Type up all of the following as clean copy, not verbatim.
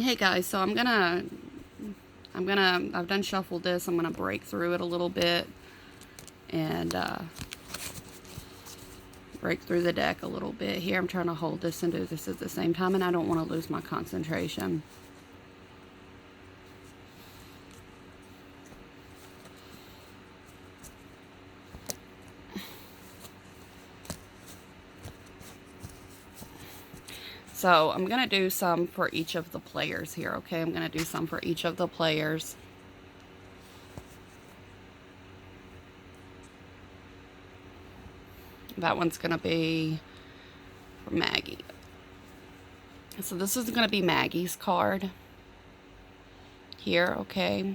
Hey guys, so I've done shuffled this. I'm gonna break through it a little bit and break through the deck a little bit here. I'm trying to hold this and do this at the same time, and I don't want to lose my concentration. So I'm gonna do some for each of the players here, okay? I'm gonna do some for each of the players. That one's gonna be for Maggie. So this is gonna be Maggie's card here, okay?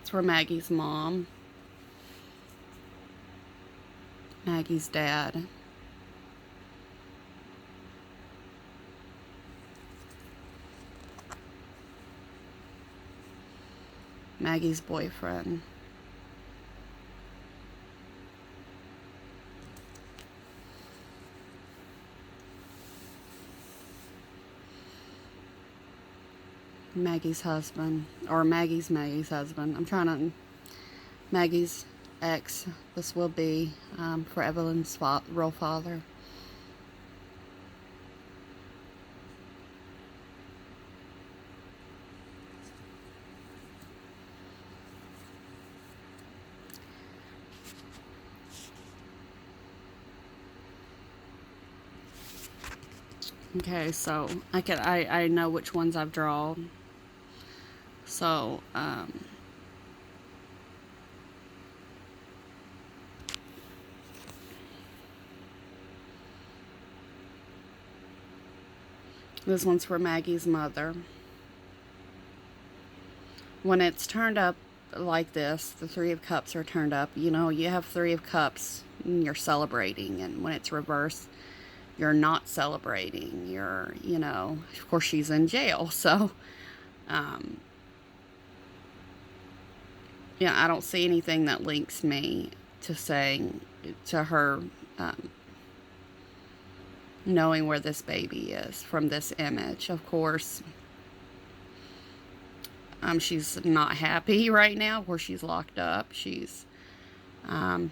It's for Maggie's mom, Maggie's dad, Maggie's boyfriend, Maggie's husband, or Maggie's husband. Maggie's ex. This will be for Evelyn's real father. Okay, so I know which ones I've drawn. So this one's for Maggie's mother. When it's turned up like this, the Three of Cups are turned up. You know, you have Three of Cups and you're celebrating, and when it's reversed, you're not celebrating. You're, you know, of course she's in jail, so yeah, I don't see anything that links me to saying to her knowing where this baby is from this image. Of course, she's not happy right now where she's locked up. She's not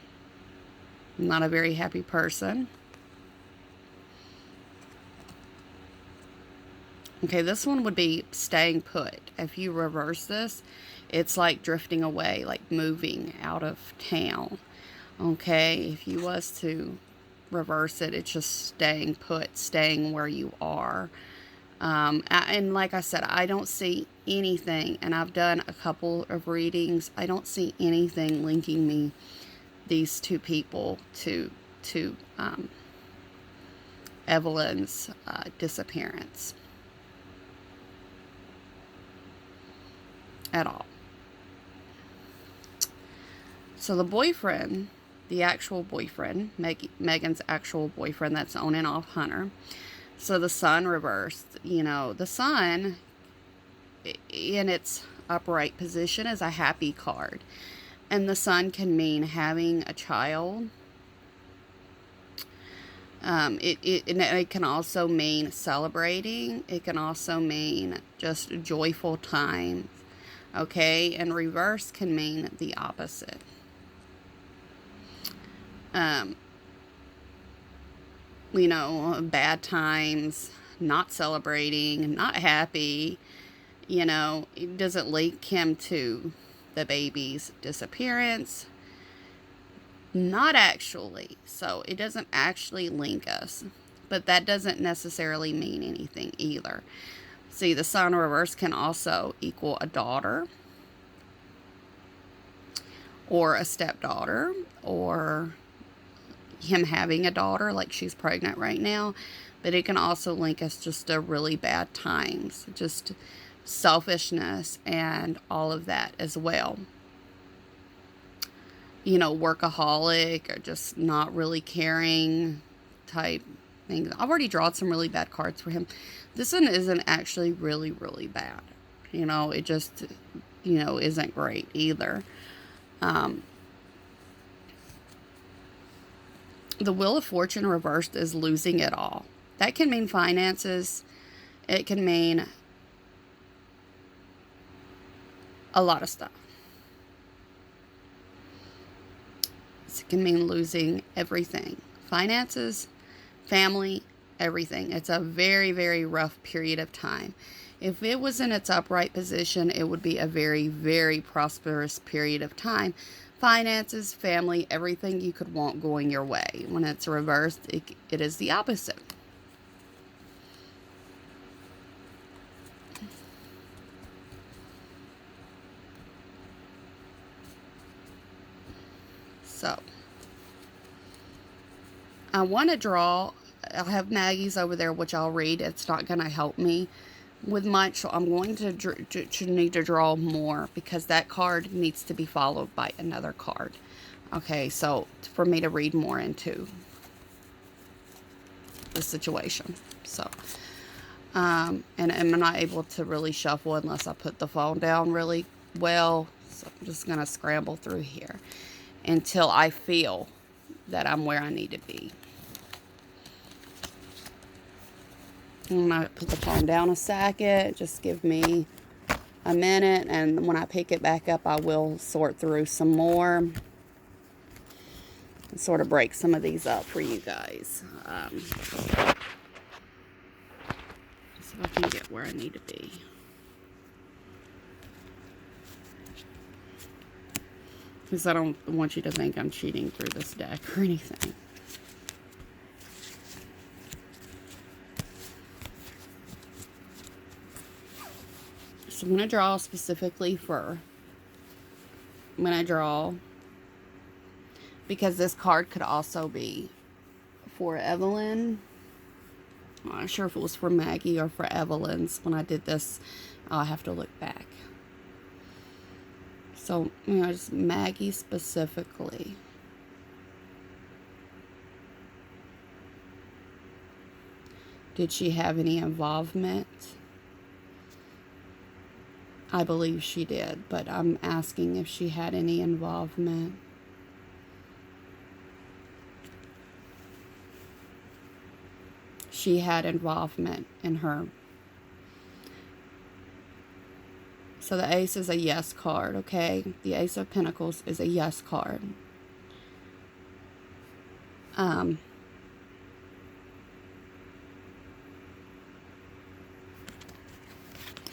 a very happy person. Okay, this one would be staying put. If you reverse this, it's like drifting away, like moving out of town. Okay, if you was to reverse it, it's just staying put, staying where you are. And like I said, I don't see anything, and I've done a couple of readings. I don't see anything linking me, these two people, to Evelyn's disappearance at all. So the boyfriend, the actual boyfriend, Megan's actual boyfriend, that's on and off Hunter. So the sun reversed. You know, the sun in its upright position is a happy card. And the sun can mean having a child. It can also mean celebrating. It can also mean just joyful times. Okay, and reverse can mean the opposite. You know, bad times, not celebrating, not happy. You know, it doesn't link him to the baby's disappearance. Not actually. So it doesn't actually link us. But that doesn't necessarily mean anything either. See, the sun reverse can also equal a daughter, or a stepdaughter, or him having a daughter, like she's pregnant right now. But it can also link us just to really bad times, just selfishness and all of that as well. You know, workaholic, or just not really caring type things. I've already drawn some really bad cards for him. This one isn't actually really, really bad. You know, it just, you know, isn't great either. The Wheel of Fortune reversed is losing it all. That can mean finances. It can mean a lot of stuff. It can mean losing everything. Finances, family, everything. It's a very, very rough period of time. If it was in its upright position, it would be a very, very prosperous period of time. Finances, family, everything you could want going your way. When it's reversed, it is the opposite. So, I want to draw. I have Maggie's over there, which I'll read. It's not going to help me with much, so I'm going to need to draw more because that card needs to be followed by another card. Okay, so for me to read more into the situation. So, and I'm not able to really shuffle unless I put the phone down really well. So I'm just going to scramble through here until I feel that I'm where I need to be. I'm going to put the phone down a second. Just give me a minute. And when I pick it back up, I will sort through some more. And sort of break some of these up for you guys. So I can get where I need to be. Because I don't want you to think I'm cheating through this deck or anything. So I'm going to draw specifically for, I'm going to draw, because this card could also be for Evelyn. I'm not sure if it was for Maggie or for Evelyn's. When I did this, I'll have to look back. So, you know, just Maggie specifically. Did she have any involvement? I believe she did, but I'm asking if she had any involvement. She had involvement in her. So the Ace is a yes card, okay? The Ace of Pentacles is a yes card.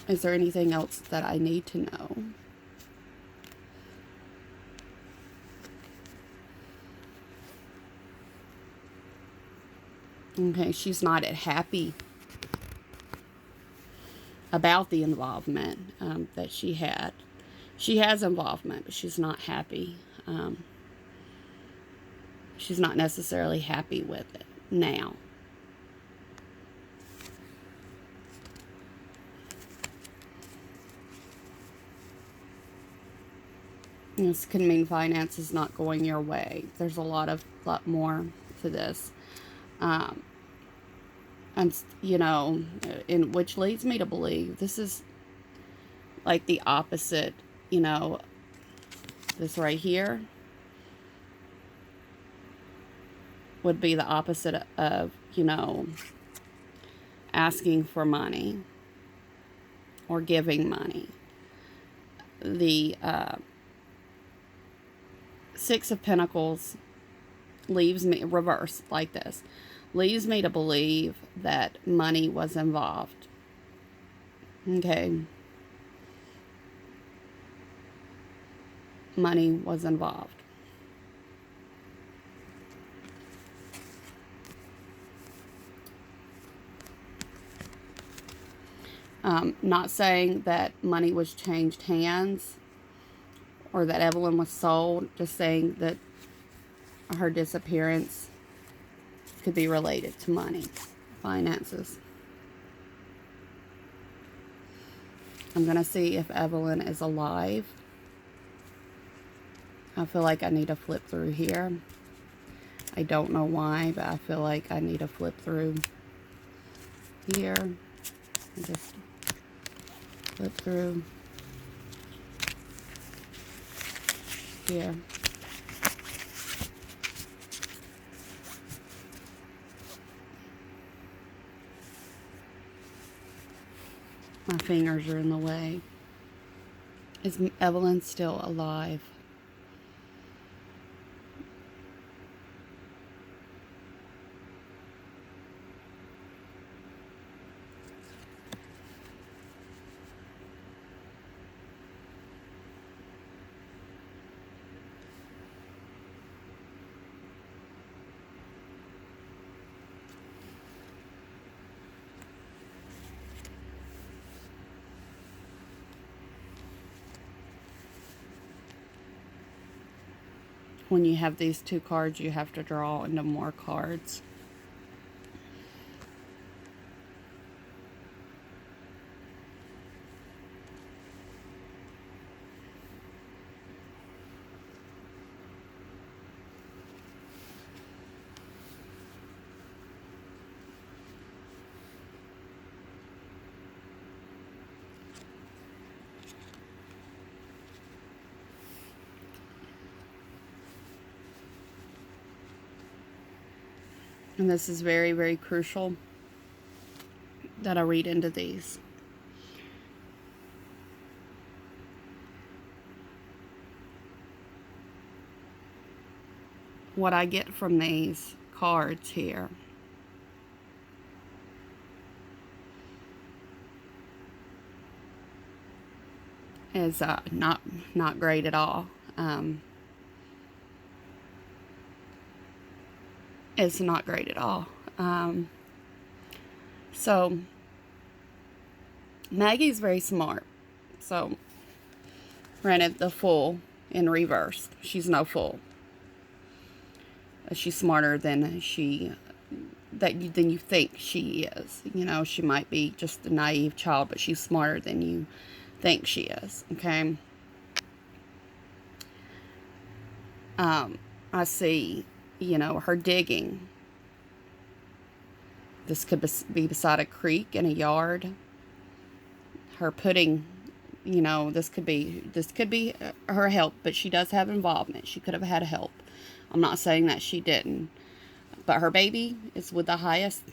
Is there anything else that I need to know? Okay, she's not happy about the involvement that she had. She has involvement, but she's not happy. She's not necessarily happy with it now. This can mean finances not going your way. There's a lot more to this. And, you know, which leads me to believe this is like the opposite, you know, this right here would be the opposite of, you know, asking for money or giving money. The Six of Pentacles leaves me reversed like this. Leaves me to believe that money was involved. Okay. Money was involved. Not saying that money was changed hands or that Evelyn was sold, just saying that her disappearance could be related to money, finances. I'm going to see if Evelyn is alive. I feel like I need to flip through here. I don't know why, but I feel like I need to flip through here. Just flip through here. My fingers are in the way. Is Evelyn still alive? When you have these two cards, you have to draw into more cards. And this is very, very crucial that I read into these. What I get from these cards here is not great at all. It's not great at all. So Maggie's very smart. So granted, the Fool in reverse. She's no fool. She's smarter than than you think she is. You know, she might be just a naive child, but she's smarter than you think she is. Okay. I see, you know, her digging. This could be beside a creek in a yard. Her putting, you know, this could be her help, but she does have involvement. She could have had help. I'm not saying that she didn't, but her baby is with the highest.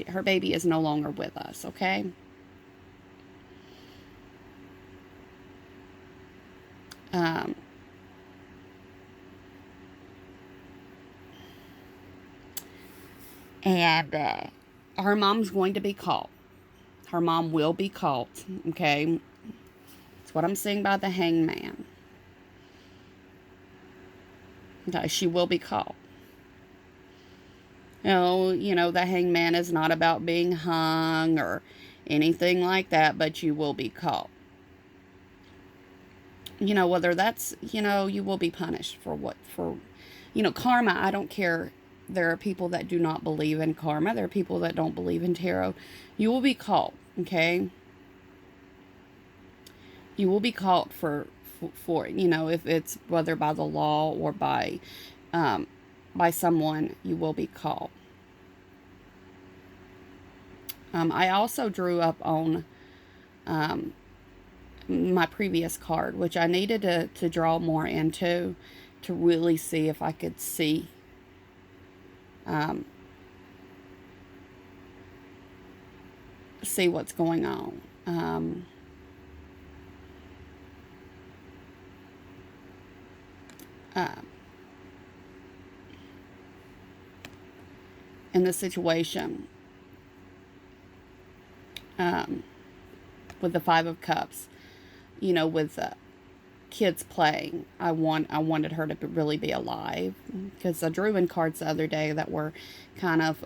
Her baby is no longer with us, okay? And her mom's going to be caught. Her mom will be caught, okay? That's what I'm seeing by the hangman. Okay, she will be caught. You know, the hangman is not about being hung or anything like that, but you will be caught. You know, whether that's, you know, you will be punished for karma. I don't care. There are people that do not believe in karma. There are people that don't believe in tarot. You will be caught, okay? You will be caught for you know, if it's whether by the law or by someone, you will be caught. I also drew up on my previous card, which I needed to draw more into to really see if I could see see what's going on. In the situation with the Five of Cups, you know, with kids playing, I wanted her to really be alive, because I drew in cards the other day that were kind of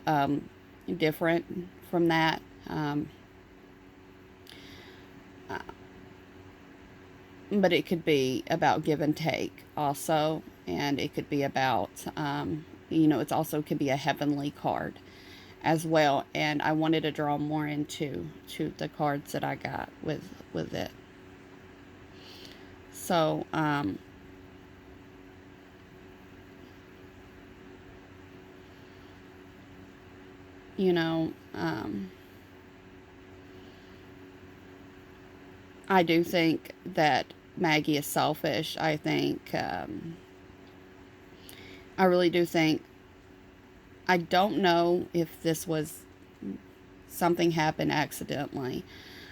different from that. But it could be about give and take also, and it could be about you know, it's also could be a heavenly card as well, and I wanted to draw more into the cards that I got with it. So you know, I do think that Maggie is selfish. I really do think, I don't know if this was something happened accidentally.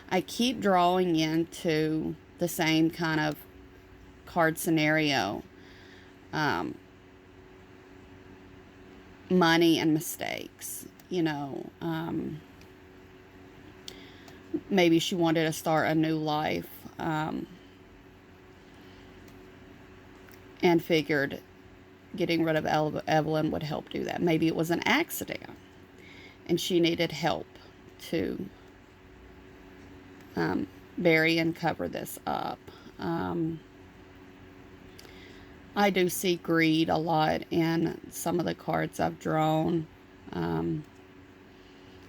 I keep drawing into the same kind of card scenario. Um, Money and mistakes, maybe she wanted to start a new life, and figured getting rid of Evelyn would help do that. Maybe it was an accident and she needed help to bury and cover this up. I do see greed a lot in some of the cards I've drawn.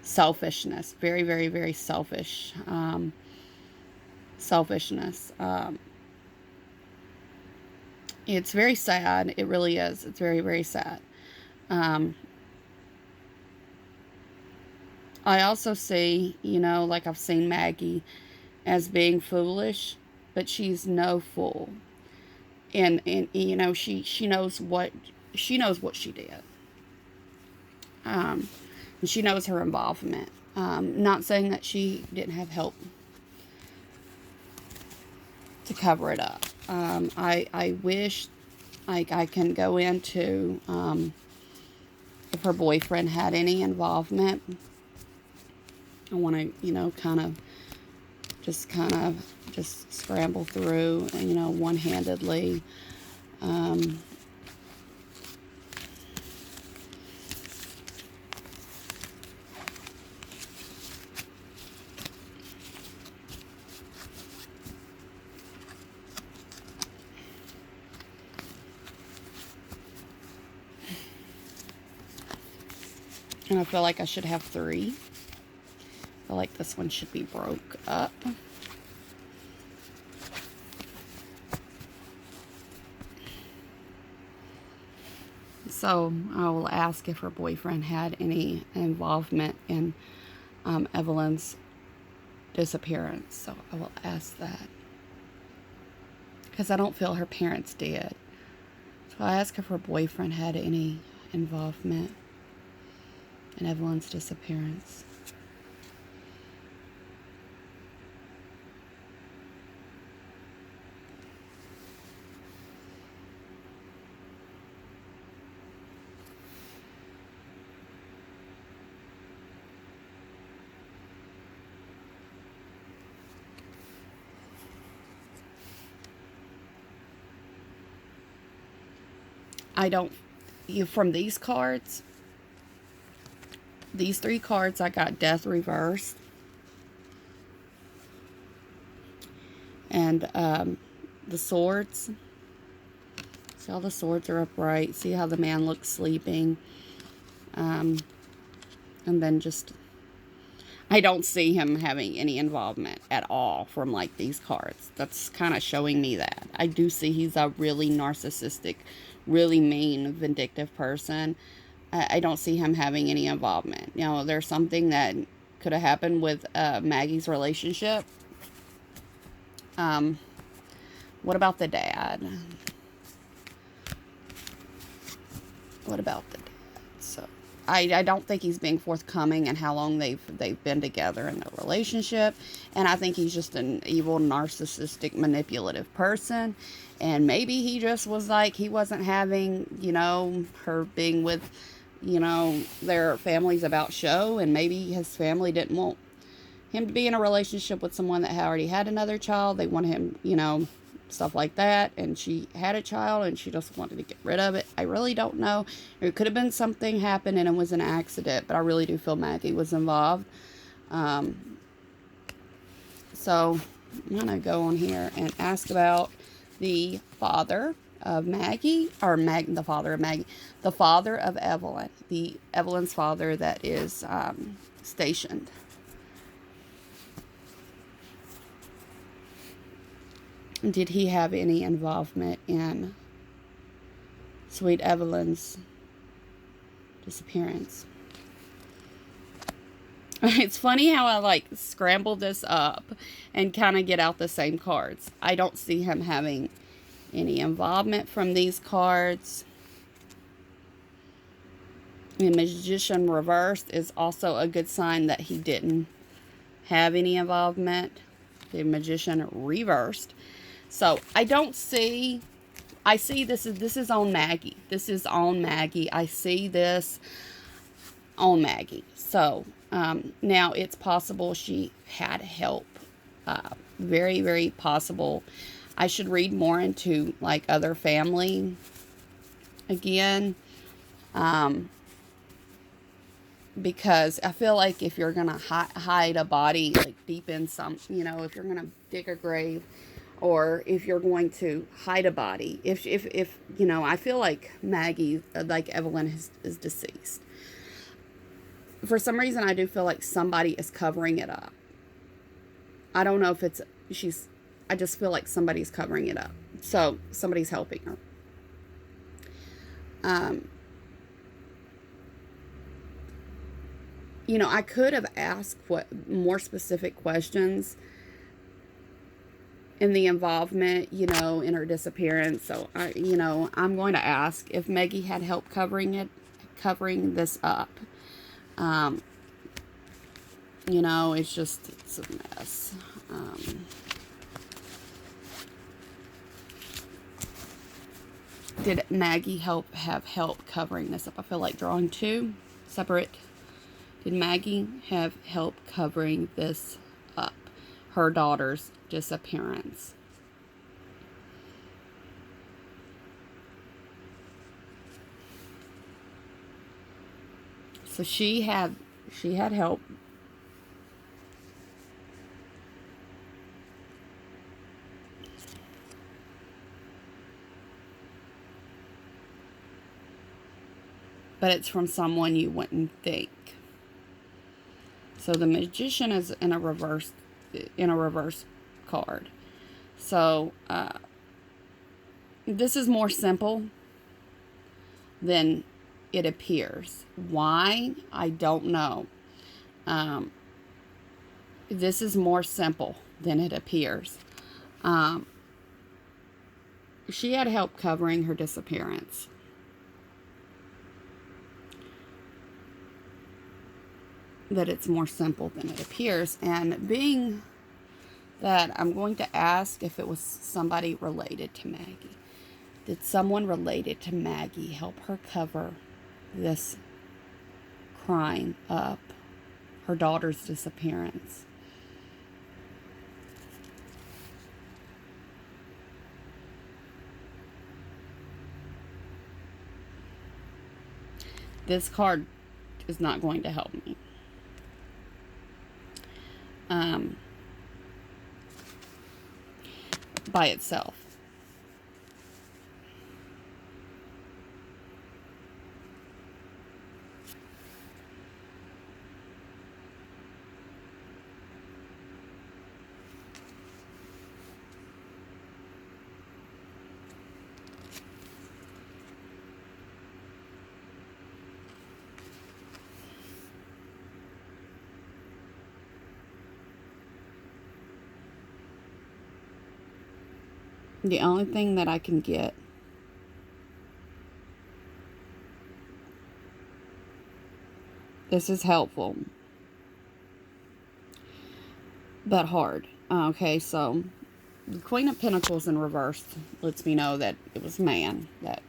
Selfishness, very, very, very selfish. Selfishness. It's very sad. It really is. It's very, very sad. I also see, like I've seen Maggie as being foolish, but she's no fool. And she knows what she did. And she knows her involvement. Not saying that she didn't have help to cover it up. I wish I can go into if her boyfriend had any involvement. I want to, kind of just scramble through, one-handedly. And I feel like I should have 3. I feel like this one should be broke up. So I will ask if her boyfriend had any involvement in Evelyn's disappearance. So I will ask that, because I don't feel her parents did. So I ask if her boyfriend had any involvement in Evelyn's disappearance. From these cards, these 3 cards, I got Death reversed. And the swords. See how the swords are upright. See how the man looks sleeping. And then just, I don't see him having any involvement at all from like these cards. That's kind of showing me that. I do see he's a really narcissistic, really mean, vindictive person. I don't see him having any involvement. There's something that could have happened with Maggie's relationship. What about the dad? What about the dad? So I don't think he's being forthcoming in how long they've been together in their relationship. And I think he's just an evil, narcissistic, manipulative person. And maybe he just was like, he wasn't having, her being with, their families about show. And maybe his family didn't want him to be in a relationship with someone that had already had another child. They wanted him, stuff like that. And she had a child and she just wanted to get rid of it. I really don't know. It could have been something happened and it was an accident. But I really do feel Maggie was involved. So I'm going to go on here and ask about the father of Maggie, or the father of Maggie, the father of Evelyn, Evelyn's father that is stationed. Did he have any involvement in sweet Evelyn's disappearance? It's funny how I like scramble this up and kind of get out the same cards. I don't see him having any involvement from these cards. The Magician reversed is also a good sign that he didn't have any involvement. The Magician reversed. So I don't see, I see this is on Maggie. This is on Maggie. I see this on Maggie. So now it's possible she had help. Very, very possible. I should read more into like other family again. Because I feel like if you're going to hide a body like deep in some, you know, if you're going to dig a grave, or if you're going to hide a body, if you know, I feel like Maggie, like Evelyn is deceased. For some reason, I do feel like somebody is covering it up. I don't know if it's, I just feel like somebody's covering it up. So somebody's helping her. You know, I could have asked more specific questions in the involvement, you know, in her disappearance. So, you know, I'm going to ask if Maggie had help covering this up. You know, it's a mess. Did Maggie have help covering this up? I feel like drawing two separate. Did Maggie have help covering this up? Her daughter's disappearance. So she had help. But it's from someone you wouldn't think. So the Magician is in a reverse card. So this is more simple than it appears. Why? I don't know. This is more simple than it appears. She had help covering her disappearance. That it's more simple than it appears. And being that I'm going to ask if it was somebody related to Maggie. Did someone related to Maggie help her cover this crime up? Her daughter's disappearance. This card is not going to help me. By itself. The only thing that I can get this is helpful, but hard. Okay, so the Queen of Pentacles in reverse lets me know that it was man that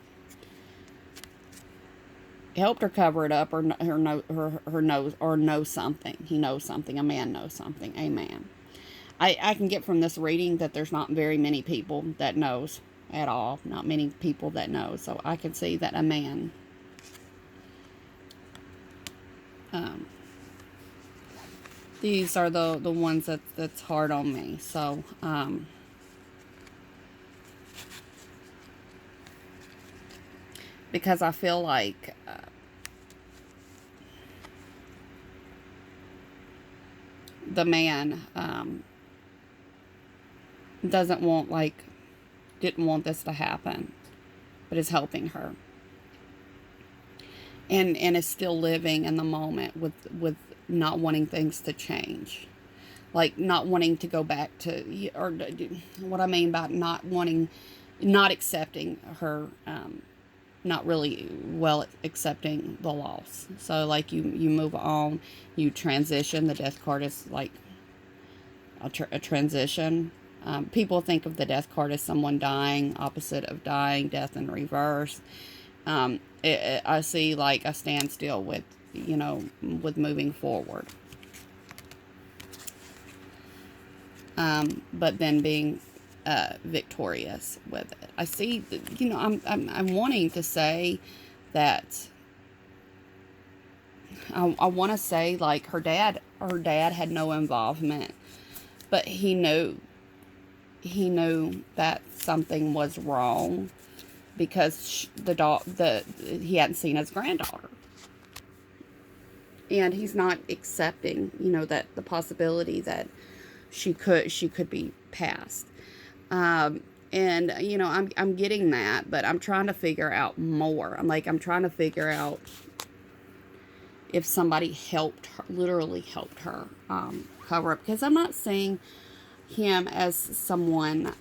helped her cover it up, or knows something. He knows something. A man knows something. A man. I can get from this reading that there's not very many people that knows at all. Not many people that know. So I can see that a man. These are the ones that's hard on me. So, because I feel like the man didn't want this to happen, but is helping her. and is still living in the moment with not wanting things to change, like not wanting to go back to, or what I mean by not wanting, not accepting her, not really well accepting the loss. So like you move on, you transition. The death card is like a transition. People think of the death card as someone dying, opposite of dying, death in reverse. I see like a standstill with, with moving forward. But then being victorious with it. I see, I'm wanting to say that, I want to say like her dad had no involvement, but he knew that something was wrong because he hadn't seen his granddaughter, and he's not accepting, that the possibility that she could be passed. And I'm getting that, but I'm trying to figure out more. I'm trying to figure out if somebody helped her, literally helped her cover up, because I'm not seeing him as someone,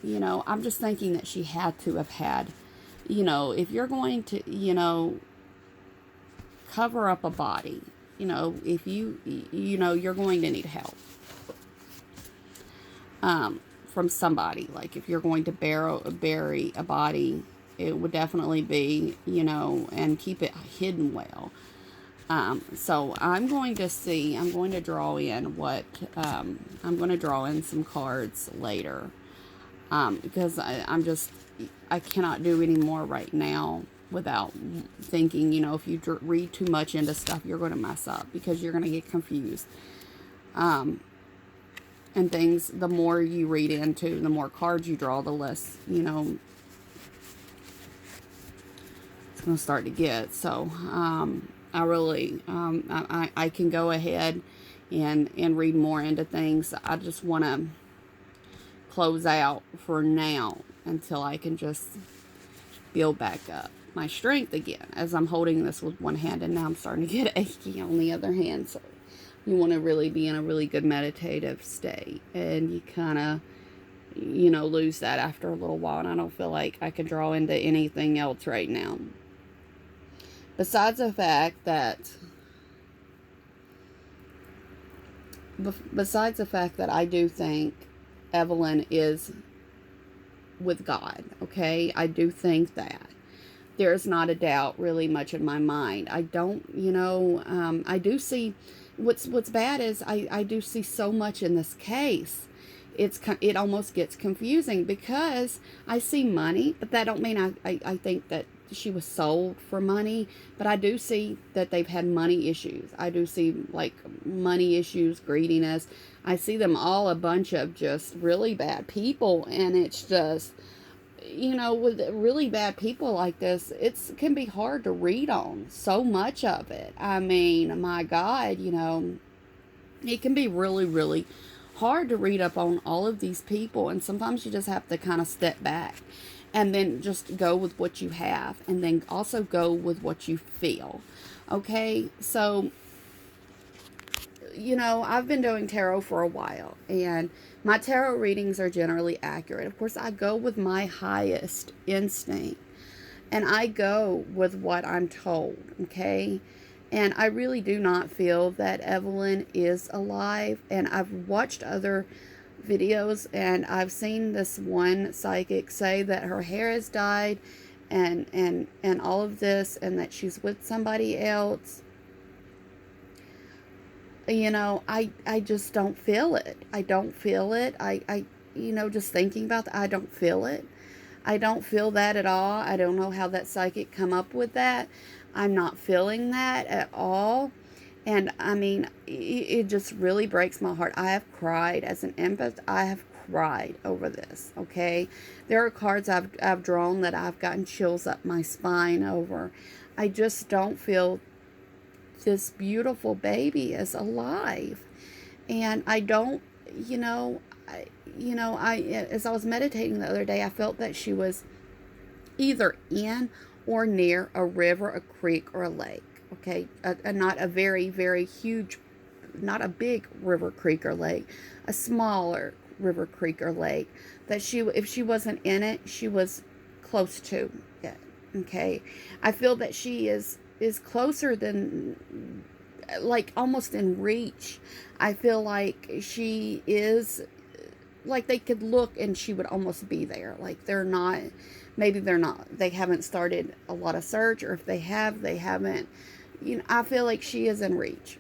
I'm just thinking that she had to have had, if you're going to, cover up a body, if you're going to need help from somebody. Like if you're going to bury a body, it would definitely be, and keep it hidden well. So I'm going to draw in I'm going to draw in some cards later, because I cannot do any more right now without thinking, if you read too much into stuff, you're going to mess up because you're going to get confused. And things, the more you read into, the more cards you draw, the less, it's going to start to get. So, I really, I can go ahead and read more into things. I just want to close out for now until I can just build back up my strength again, as I'm holding this with one hand, and now I'm starting to get achy on the other hand. So you want to really be in a really good meditative state, and you kind of, lose that after a little while, and I don't feel like I can draw into anything else right now. Besides the fact that I do think Evelyn is with God, okay? I do think that. There's not a doubt really much in my mind. I don't, I do see, what's bad is I do see so much in this case. It almost gets confusing because I see money, but that don't mean I think that she was sold for money, but I do see that they've had money issues. I do see like money issues, greediness. I see them all a bunch of just really bad people, and it's just, with really bad people like this, it can be hard to read on so much of it. I mean, my God, it can be really, really hard to read up on all of these people, and sometimes you just have to kind of step back and then just go with what you have, and then also go with what you feel. Okay, so I've been doing tarot for a while, and my tarot readings are generally accurate. Of course, I go with my highest instinct, and I go with what I'm told, okay? And I really do not feel that Evelyn is alive, and I've watched other videos, and I've seen this one psychic say that her hair has dyed, and all of this, and that she's with somebody else. I just don't feel it. I don't feel it. I just thinking about that, I don't feel it. I don't feel that at all. I don't know how that psychic come up with that. I'm not feeling that at all. And I mean, it just really breaks my heart. I have cried as an empath. I have cried over this, okay? There are cards I've drawn that I've gotten chills up my spine over. I just don't feel this beautiful baby is alive. And I don't, as I was meditating the other day, I felt that she was either in or near a river, a creek, or a lake. Okay, not a very, very huge, not a big river, creek, or lake, a smaller river, creek, or lake. That she, if she wasn't in it, she was close to it. Okay, I feel that she is closer than, like, almost in reach. I feel like she is, like, they could look and she would almost be there. Like, they're not, maybe they're not, they haven't started a lot of search, or if they have, they haven't, you know. I feel like she is in reach.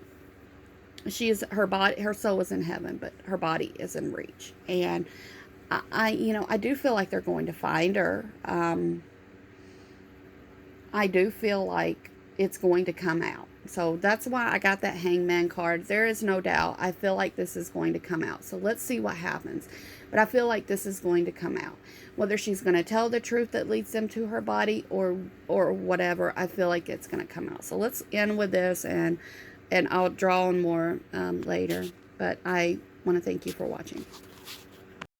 She is, her body, her soul is in heaven, but her body is in reach. And you know, I do feel like they're going to find her. I do feel like it's going to come out. So that's why I got that Hangman card. There is no doubt. I feel like this is going to come out. So let's see what happens. But I feel like this is going to come out. Whether she's going to tell the truth that leads them to her body, or whatever, I feel like it's going to come out. So let's end with this, and I'll draw on more later. But I want to thank you for watching.